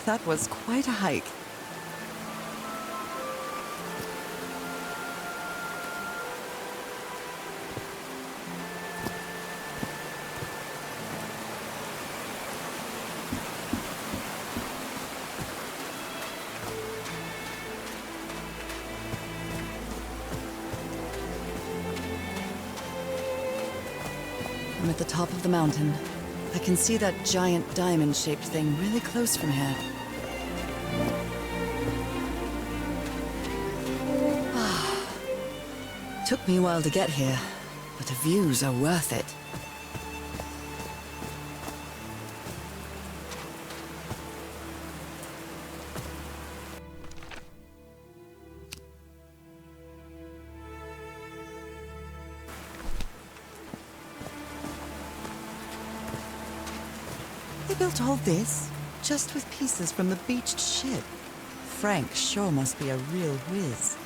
That was quite a hike. I'm at the top of the mountain. I can see that giant diamond-shaped thing really close from here. Took me a while to get here, but the views are worth it. They built all this just with pieces from the beached ship. Frank sure must be a real whiz.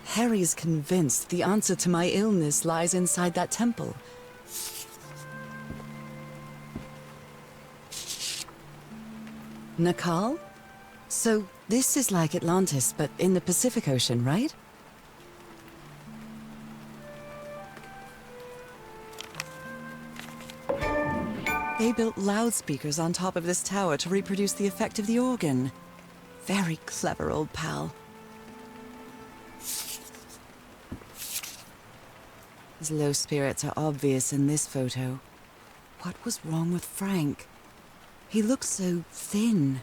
Harry's convinced the answer to my illness lies inside that temple. Nakal? So this is like Atlantis, but in the Pacific Ocean, right? They built loudspeakers on top of this tower to reproduce the effect of the organ. Very clever, old pal. His low spirits are obvious in this photo. What was wrong with Frank? He looks so thin.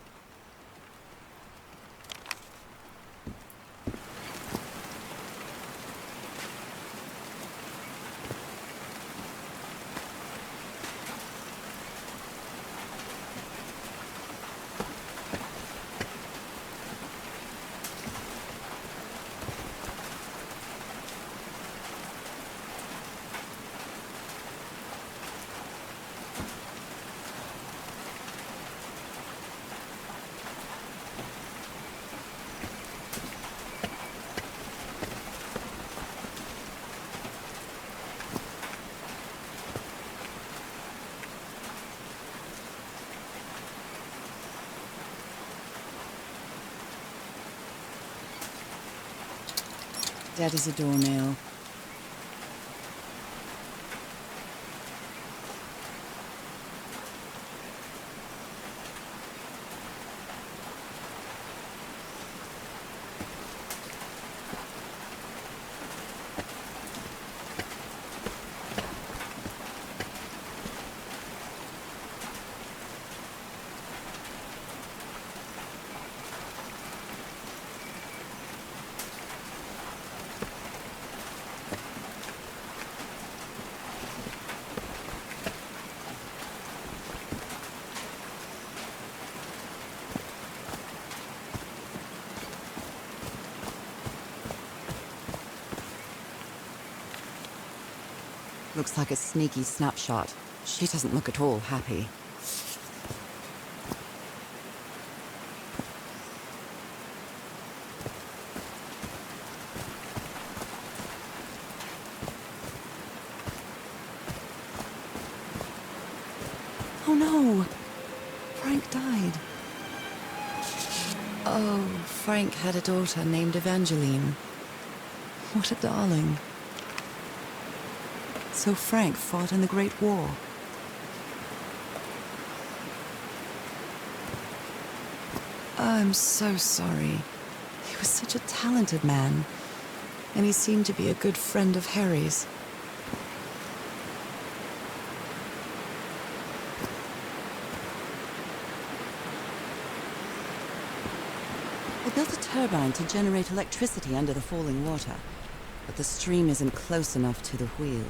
Dead as a doornail. Looks like a sneaky snapshot. She doesn't look at all happy. Oh no! Frank died. Oh, Frank had a daughter named Evangeline. What a darling. So Frank fought in the Great War. I'm so sorry. He was such a talented man, and he seemed to be a good friend of Harry's. I built a turbine to generate electricity under the falling water, but the stream isn't close enough to the wheel.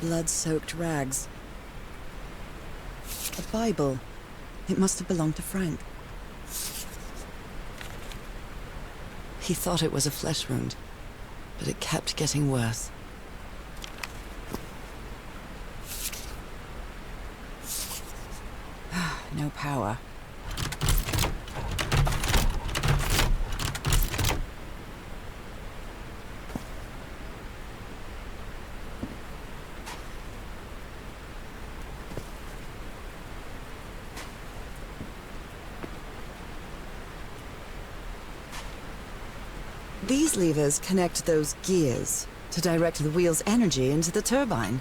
Blood-soaked rags. A Bible. It must have belonged to Frank. He thought it was a flesh wound, but it kept getting worse. no power. These levers connect those gears to direct the wheel's energy into the turbine.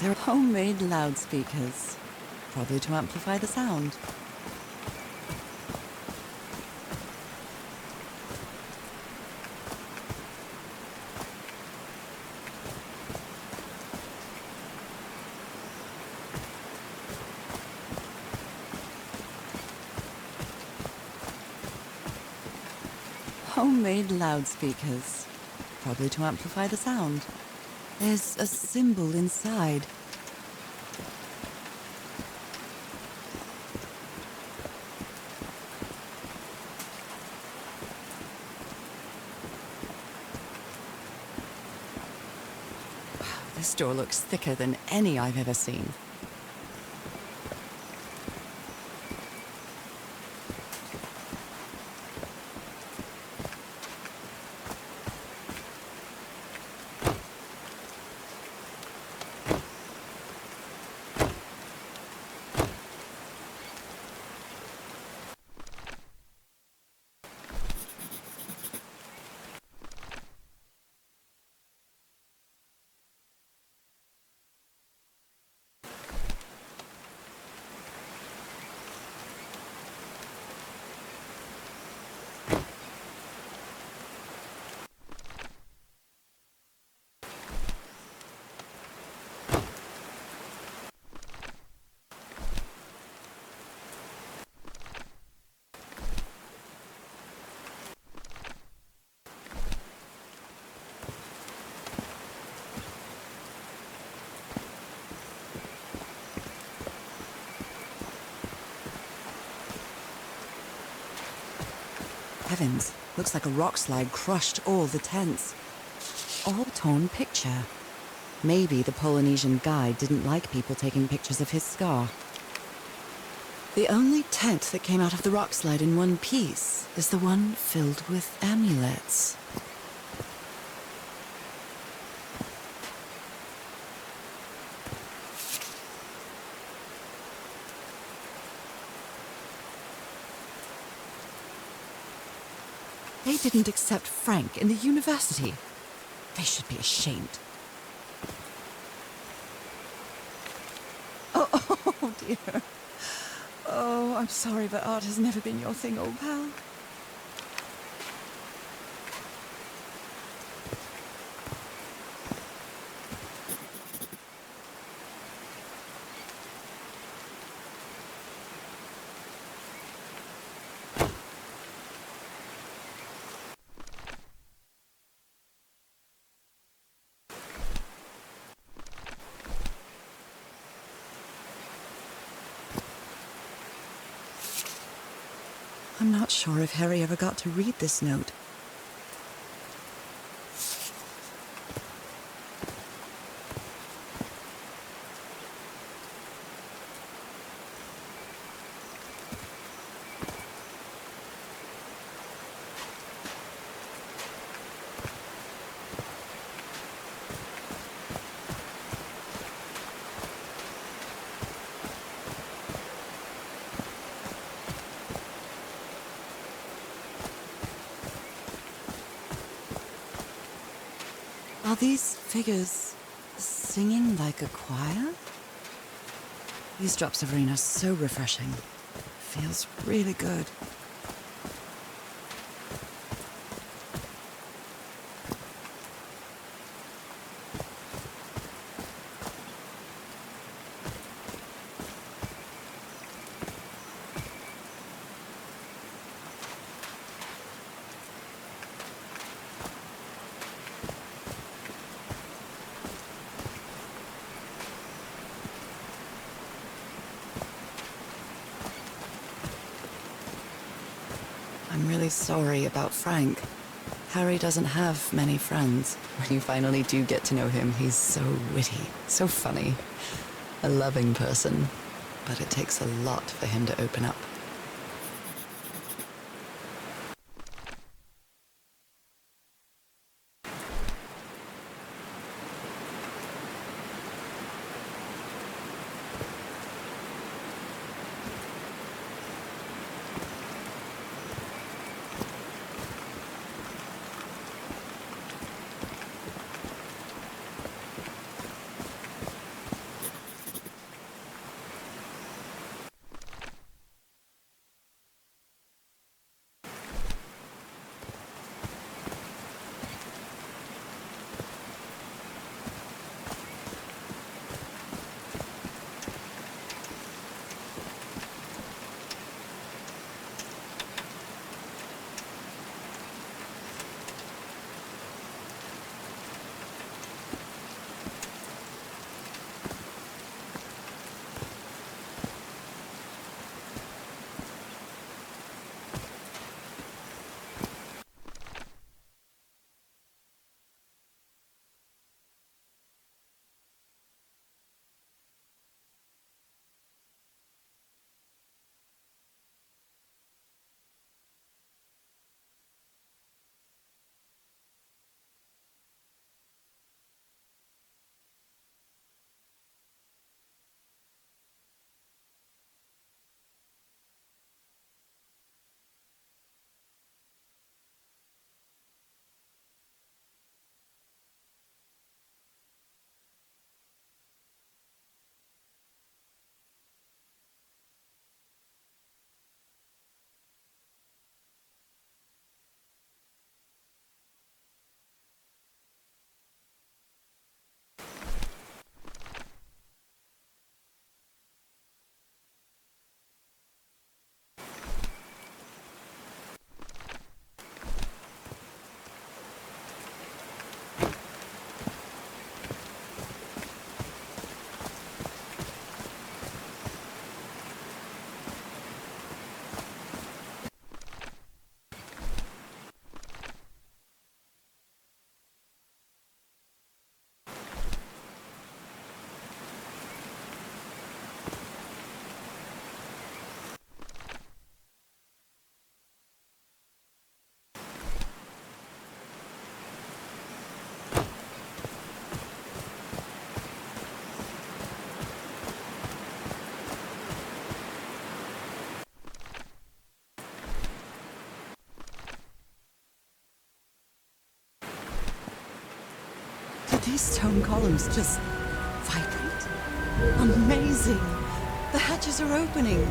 They're homemade loudspeakers, probably to amplify the sound. Homemade loudspeakers, probably to amplify the sound. There's a symbol inside. Wow, this door looks thicker than any I've ever seen. Heavens, looks like a rock slide crushed all the tents. All torn picture. Maybe the Polynesian guide didn't like people taking pictures of his scar. The only tent that came out of the rock slide in one piece is the one filled with amulets. They didn't accept Frank in the university. They should be ashamed. Oh dear. Oh, I'm sorry, but art has never been your thing, old pal. I'm not sure if Harry ever got to read this note. Are these figures singing like a choir? These drops of rain are so refreshing. Feels really good. I'm really sorry about Frank. Harry doesn't have many friends. When you finally do get to know him, he's so witty, so funny. A loving person. But it takes a lot for him to open up. Did these stone columns just vibrate? Amazing! The hatches are opening!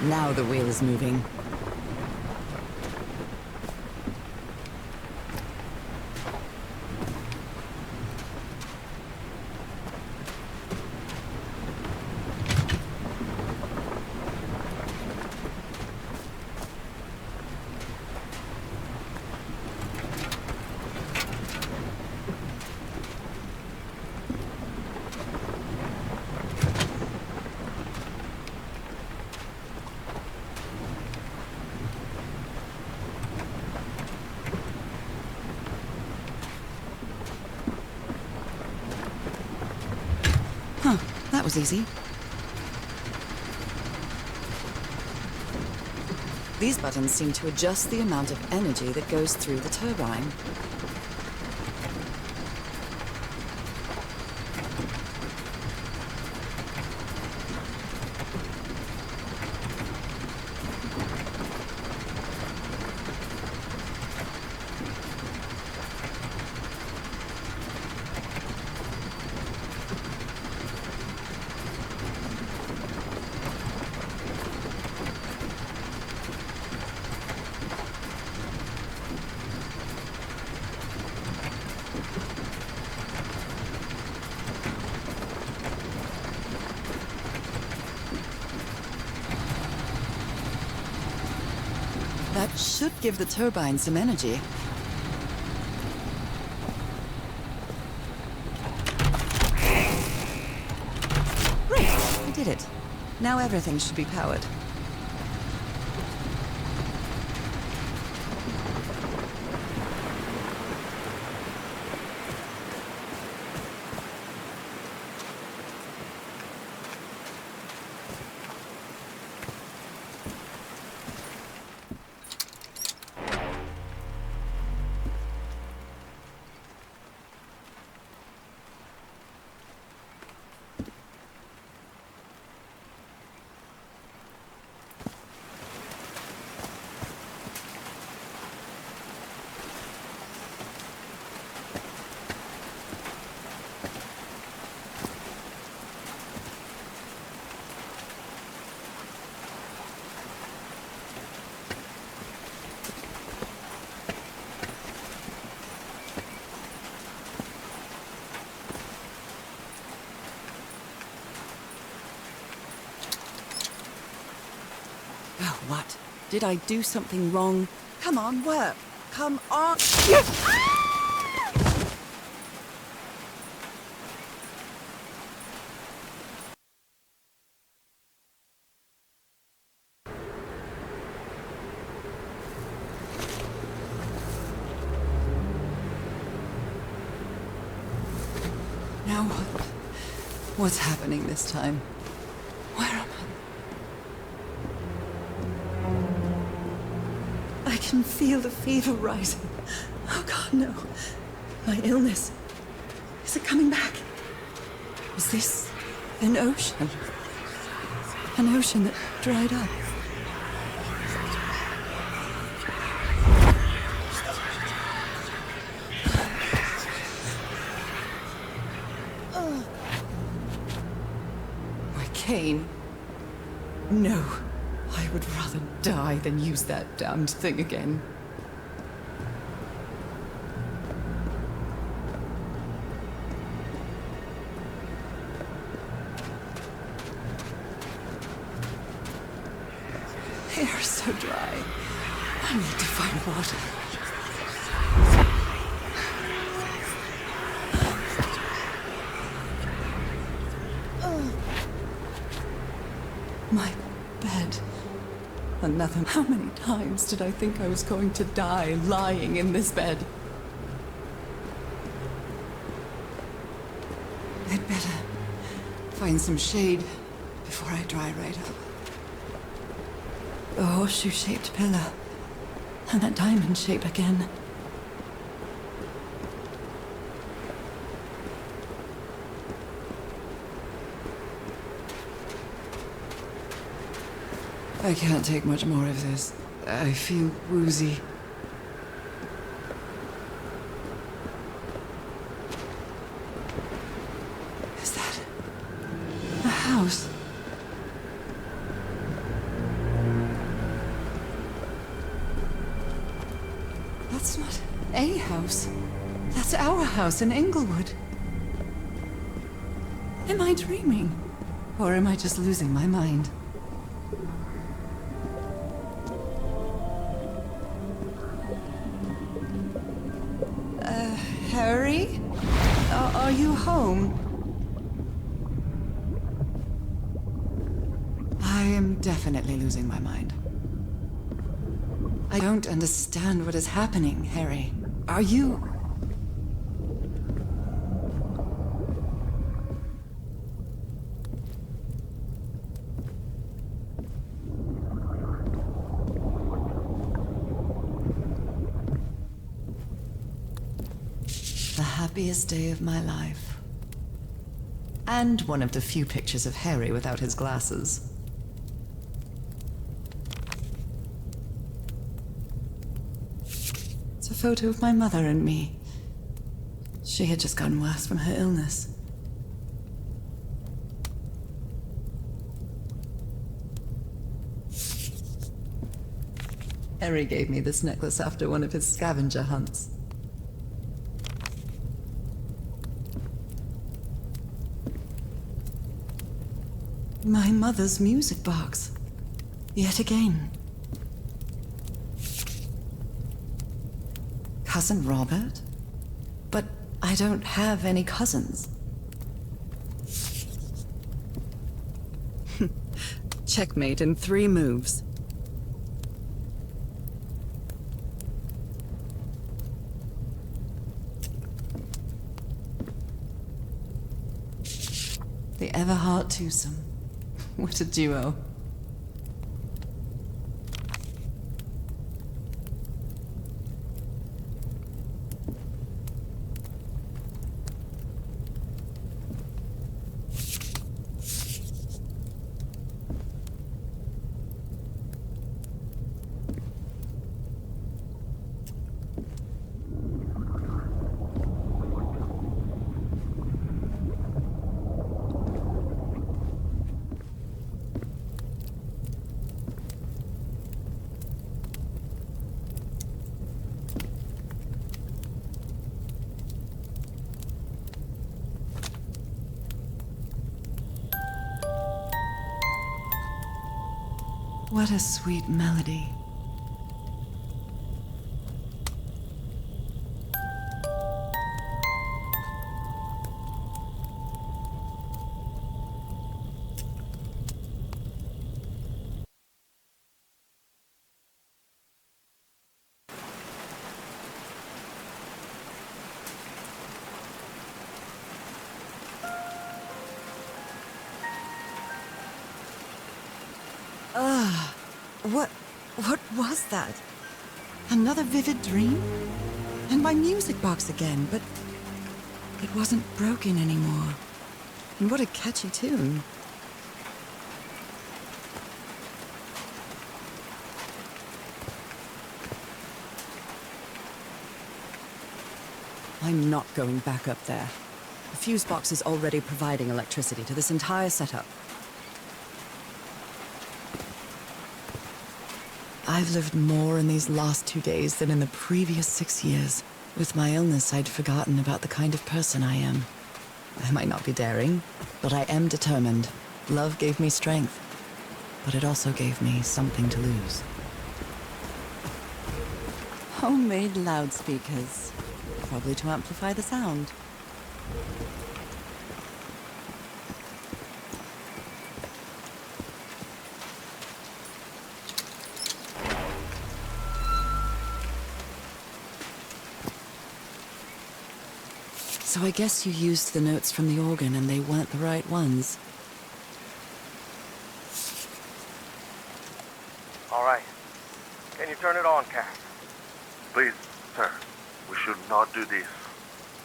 Now the wheel is moving. Huh, that was easy. These buttons seem to adjust the amount of energy that goes through the turbine. That should give the turbine some energy. Great! I did it. Now everything should be powered. Oh, what? Did I do something wrong? Come on, work! Come on! Now what? What's happening this time? Where am I? I can feel the fever rising. Oh God, no. My illness. Is it coming back? Is this an ocean? An ocean that dried up? My cane. No. I would rather die than use that damned thing again. Hair is so dry. I need to find water. My bed. Another. How many times did I think I was going to die lying in this bed? I'd better find some shade before I dry right up. The horseshoe-shaped pillow. And that diamond shape again. I can't take much more of this. I feel woozy. Is that a house? That's not a house. That's our house in Inglewood. Am I dreaming? Or am I just losing my mind? Harry? Are you home? I am definitely losing my mind. I don't understand what is happening, Harry. Are you... The happiest day of my life. And one of the few pictures of Harry without his glasses. It's a photo of my mother and me. She had just gotten worse from her illness. Harry gave me this necklace after one of his scavenger hunts. My mother's music box. Yet again. Cousin Robert? But I don't have any cousins. Checkmate in 3 moves. The Everhart twosome. What a duo. What a sweet melody. What was that? Another vivid dream? And my music box again, but it wasn't broken anymore. And what a catchy tune. I'm not going back up there. The fuse box is already providing electricity to this entire setup. I've lived more in these last 2 days than in the previous 6 years. With my illness, I'd forgotten about the kind of person I am. I might not be daring, but I am determined. Love gave me strength, but it also gave me something to lose. Homemade loudspeakers, probably to amplify the sound. So I guess you used the notes from the organ and they weren't the right ones. All right. Can you turn it on, Cass? Please, sir, we should not do this.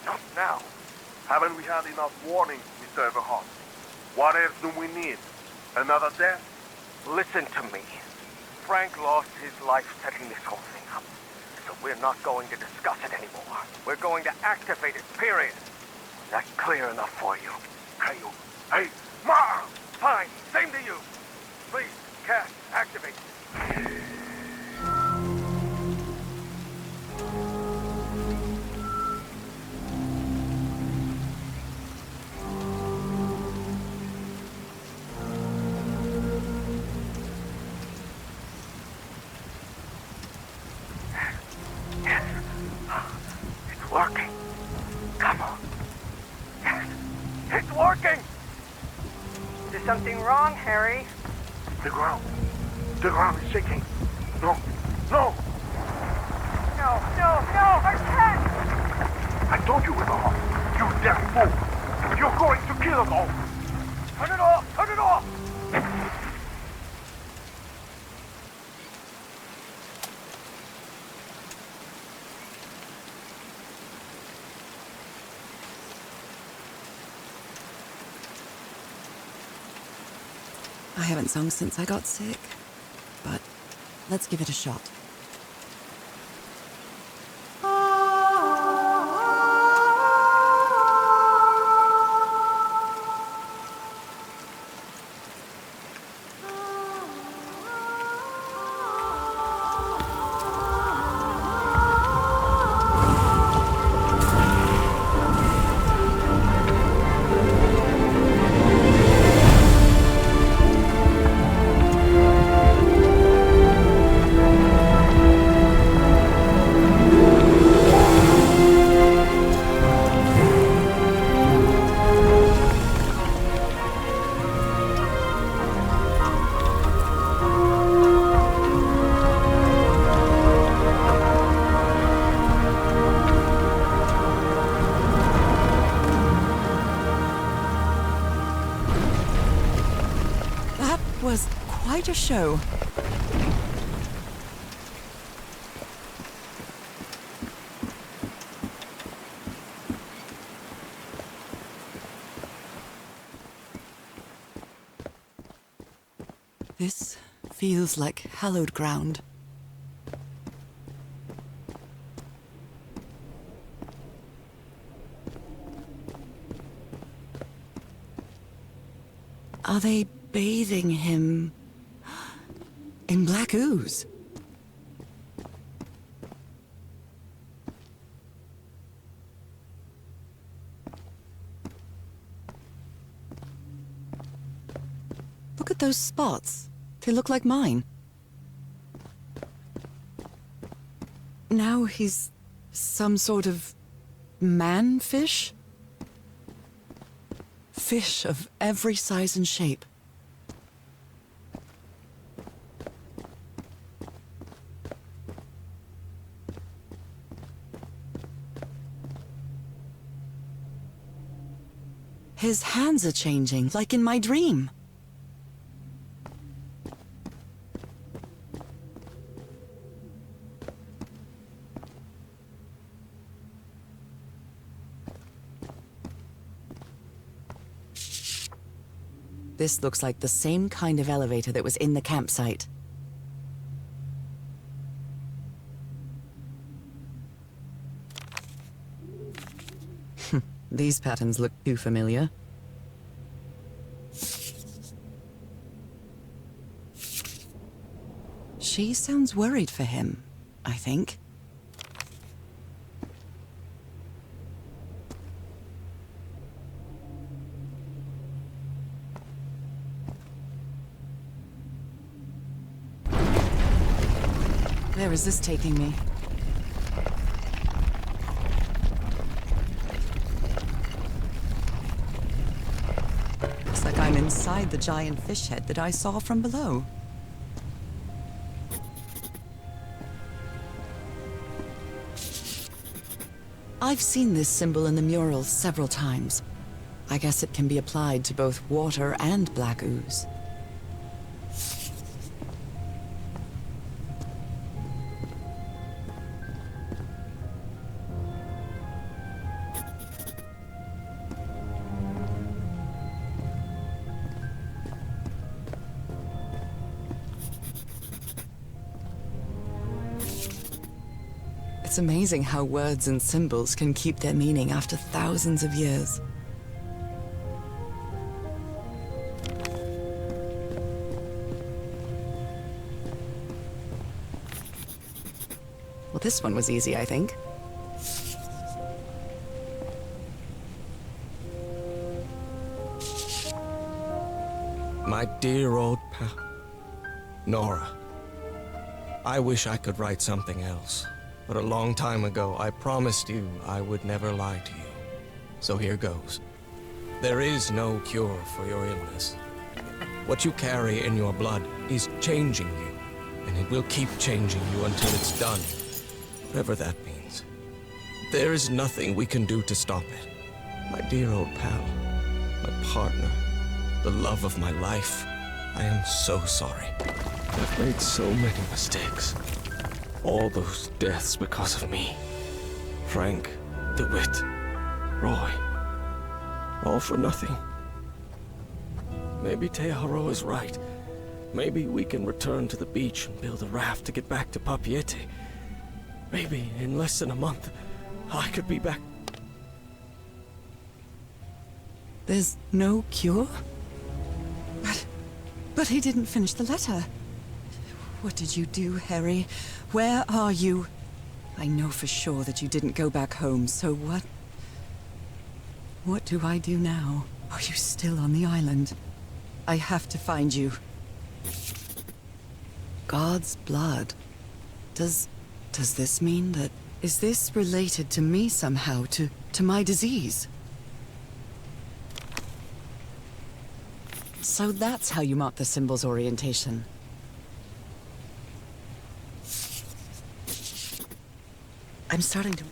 Not now. Haven't we had enough warning, Mr. Everhart? What else do we need? Another death? Listen to me. Frank lost his life setting this whole thing up. So we're not going to discuss it anymore. We're going to activate it, period. Is that clear enough for you? Hey, Ma! Fine. Same to you. Please, Cass, activate. It's working. Come on. Yes, it's working. Is there something wrong, Harry? The ground is shaking. No, no! No, I can't! I told you, Everhart. You damn fool! You're going to kill us all! Turn it off! Turn it off! I haven't sung since I got sick, but let's give it a shot. Was quite a show. This feels like hallowed ground. Are they bathing him in black ooze? Look at those spots. They look like mine. Now he's some sort of man-fish? Fish of every size and shape. His hands are changing, like in my dream. This looks like the same kind of elevator that was in the campsite. These patterns look too familiar. She sounds worried for him, I think. Where is this taking me? Looks like I'm inside the giant fish head that I saw from below. I've seen this symbol in the murals several times. I guess it can be applied to both water and black ooze. It's amazing how words and symbols can keep their meaning after thousands of years. Well, this one was easy, I think. My dear old pal, Nora. I wish I could write something else. But a long time ago, I promised you I would never lie to you. So here goes. There is no cure for your illness. What you carry in your blood is changing you, and it will keep changing you until it's done. Whatever that means. There is nothing we can do to stop it. My dear old pal, my partner, the love of my life, I am so sorry. I've made so many mistakes. All those deaths because of me. Frank, DeWitt, Roy. All for nothing. Maybe Teodoro is right. Maybe we can return to the beach and build a raft to get back to Papiete. Maybe in less than a month, I could be back. There's no cure? But he didn't finish the letter. What did you do, Harry? Where are you? I know for sure that you didn't go back home, so what? What do I do now? Are you still on the island? I have to find you. God's blood. Does this mean that... Is this related to me somehow, to my disease? So that's how you mark the symbol's orientation. I'm starting to...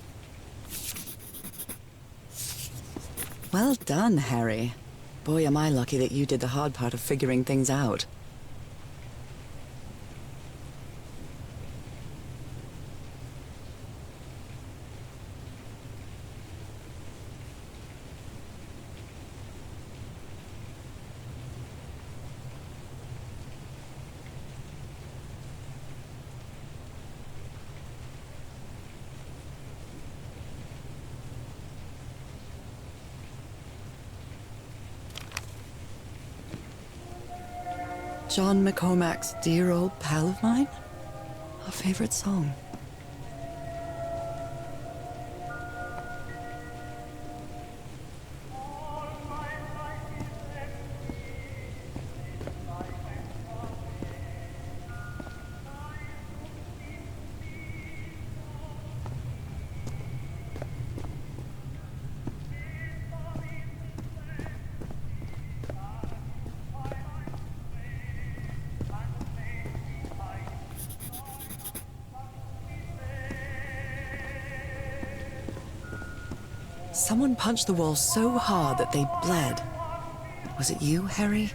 Well done, Harry. Boy, am I lucky that you did the hard part of figuring things out. John McCormack's Dear Old Pal of Mine? Our favorite song. Someone punched the wall so hard that they bled. Was it you, Harry?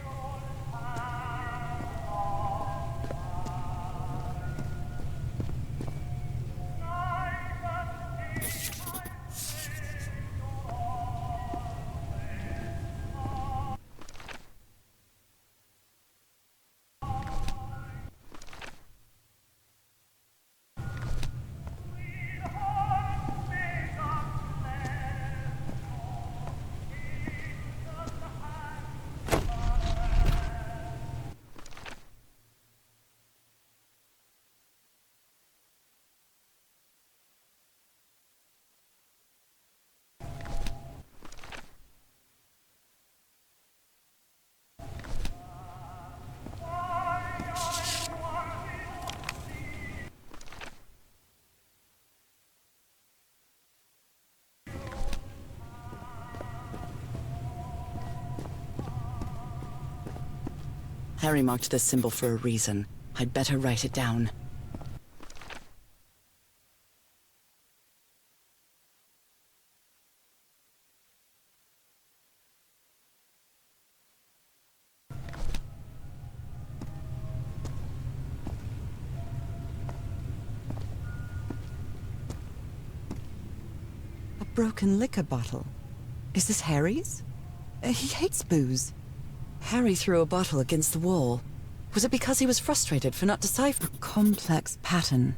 Harry marked this symbol for a reason. I'd better write it down. A broken liquor bottle. Is this Harry's? He hates booze. Harry threw a bottle against the wall. Was it because he was frustrated for not deciphering a complex pattern?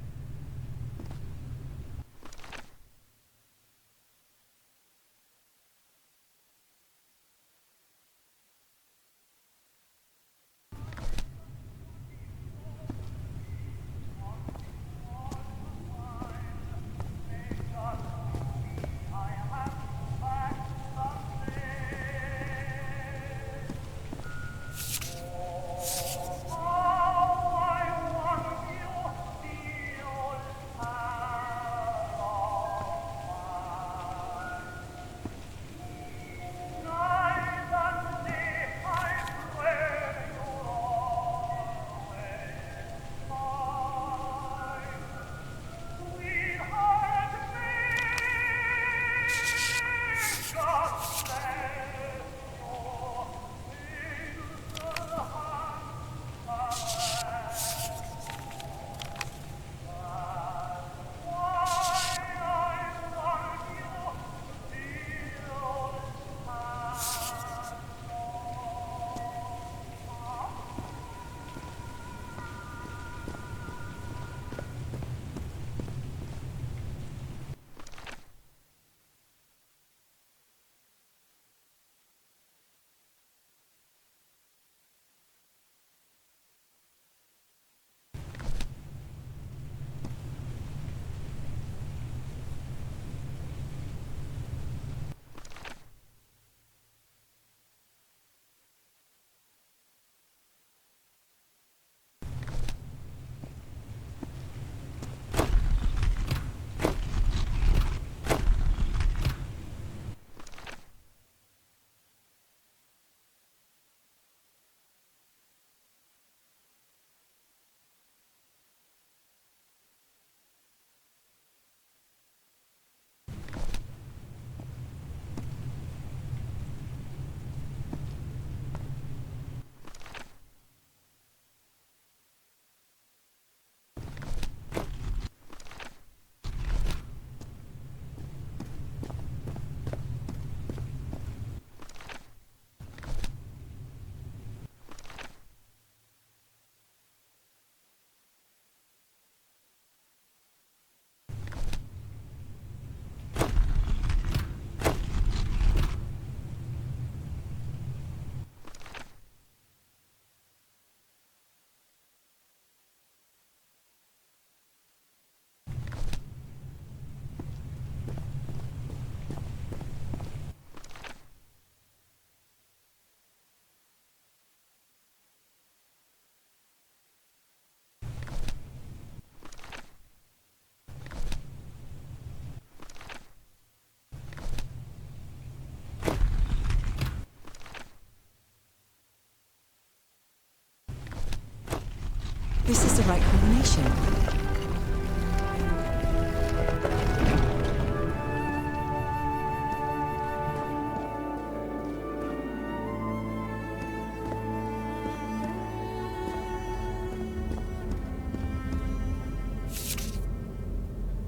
This is the right combination.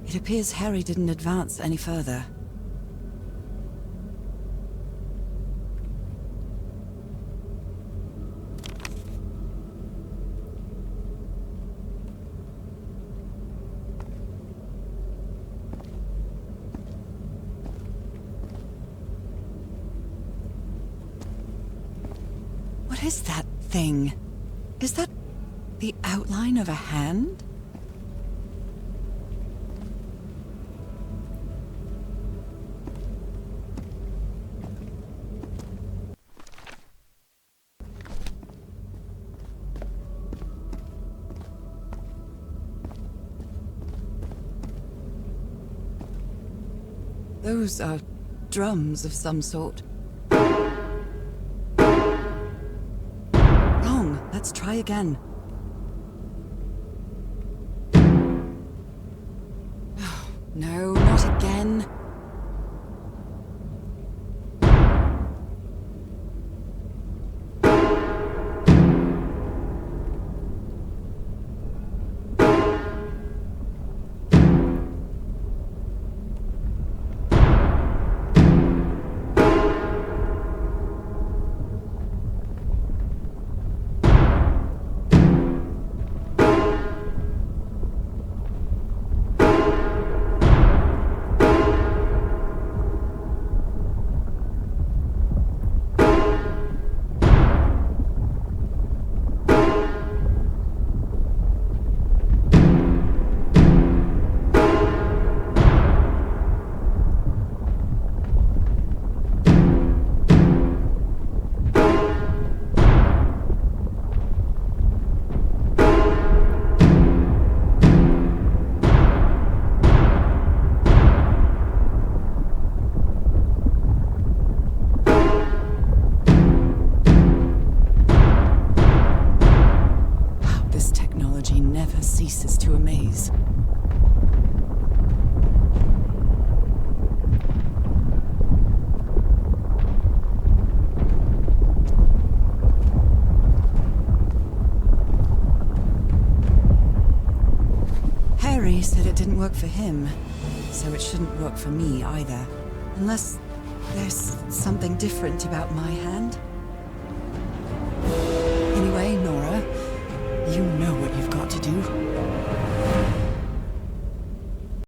It appears Harry didn't advance any further. What is that thing? Is that the outline of a hand? Those are drums of some sort. Wrong. That's try again. No, not again. Never ceases to amaze. Harry said it didn't work for him, so it shouldn't work for me either. Unless there's something different about my hand?